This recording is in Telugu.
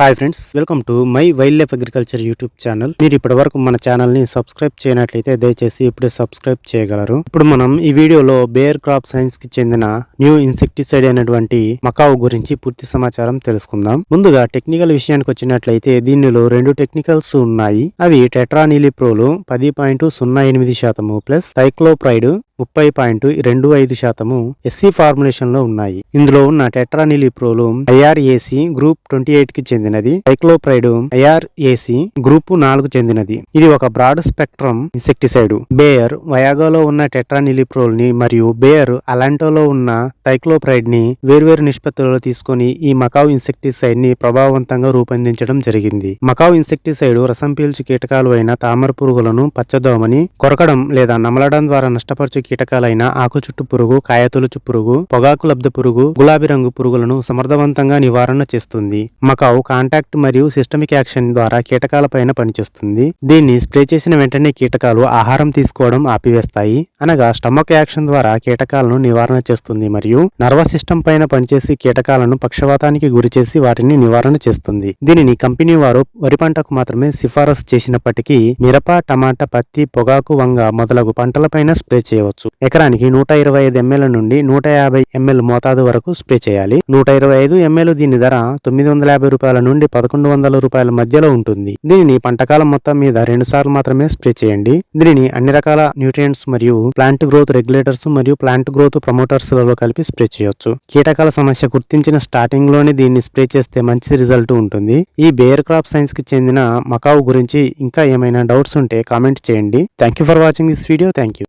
Hi friends, welcome to my wild life agriculture YouTube channel. మీరు ఇప్పటి వరకు మన ఛానల్ ని సబ్స్క్రైబ్ చేయనట్లయితే దయచేసి ఇప్పుడే సబ్స్క్రైబ్ చేయగలరు. ఇప్పుడు మనం ఈ వీడియోలో బేర్ క్రాప్ సైన్స్ కి చెందిన న్యూ ఇన్సెక్టిసైడ్ అయినటువంటి మకావ్ గురించి పూర్తి సమాచారం తెలుసుకుందాం. ముందుగా టెక్నికల్ విషయానికి వచ్చినట్లయితే దీనిలో రెండు టెక్నికల్స్ ఉన్నాయి. అవి టెట్రానిలిప్రోల్ 10.08% ప్లస్ సైక్లోప్రైడ్ 30.25% ఎస్సీ ఫార్ములేషన్ లో ఉన్నాయి. ఇందులో ఉన్న టెట్రానిలిప్రోల్ IRAC గ్రూప్ 28 కి చెందినది, సైక్లోప్రైడ్ IRAC గ్రూప్ 4 చెందినది. ఇది ఒక బ్రాడ్ స్పెక్ట్రమ్ ఇన్సెక్టిసైడ్. బేయర్ వయాగాలో ఉన్న టెట్రానిలిప్రోల్ ని మరియు బేయర్ అలాంటోలో ఉన్న సైక్లోప్రైడ్ ని వేర్వేరు నిష్పత్తులలో తీసుకొని ఈ మకావ్ ఇన్సెక్టిసైడ్ ని ప్రభావవంతంగా రూపొందించడం జరిగింది. మకావ్ ఇన్సెక్టిసైడ్ రసం పీల్చు కీటకాలు అయిన తామర పురుగులను, పచ్చదోమని కొరకడం లేదా నమలడం ద్వారా నష్టపరచు కీటకాలైన ఆకు చుట్టు పురుగు, కాయతొలుచు పురుగు, పొగాకు లబ్ధ పురుగు, గులాబీ రంగు పురుగులను సమర్థవంతంగా నివారణ చేస్తుంది. మకావ్ కాంటాక్ట్ మరియు సిస్టమిక్ యాక్షన్ ద్వారా కీటకాలపైన పనిచేస్తుంది. దీన్ని స్ప్రే చేసిన వెంటనే కీటకాలు ఆహారం తీసుకోవడం ఆపివేస్తాయి, అనగా స్టమక్ యాక్షన్ ద్వారా కీటకాలను నివారణ చేస్తుంది మరియు నర్వస్ సిస్టమ్ పైన పనిచేసి కీటకాలను పక్షవాతానికి గురి చేసి వాటిని నివారణ చేస్తుంది. దీనిని కంపెనీ వారు వరి పంటకు మాత్రమే సిఫారసు చేసినప్పటికీ మిరప, టమాటా, పత్తి, పొగాకు, వంగ మొదలగు పంటలపైన స్ప్రే చేయవచ్చు. ఎకరానికి 125 ml నుండి 150 ml మోతాదు వరకు స్ప్రే చేయాలి. 125 ml దీని ధర 950 రూపాయల నుండి 1100 రూపాయల మధ్యలో ఉంటుంది. దీనిని పంటకాలం మొత్తం మీద 2 సార్లు మాత్రమే స్ప్రే చేయండి. దీనిని అన్ని రకాల న్యూట్రియంట్స్ మరియు ప్లాంట్ గ్రోత్ రెగ్యులేటర్స్ మరియు ప్లాంట్ గ్రోత్ ప్రమోటర్స్ లలో కలిపి స్ప్రే చేయొచ్చు. కీటకాల సమస్య గుర్తించిన స్టార్టింగ్ లోనే దీన్ని స్ప్రే చేస్తే మంచి రిజల్ట్ ఉంటుంది. ఈ బేర్ క్రాప్ సైన్స్ కి చెందిన మకావ్ గురించి ఇంకా ఏమైనా డౌట్స్ ఉంటే కామెంట్ చేయండి. Thank you for watching this video. Thank you.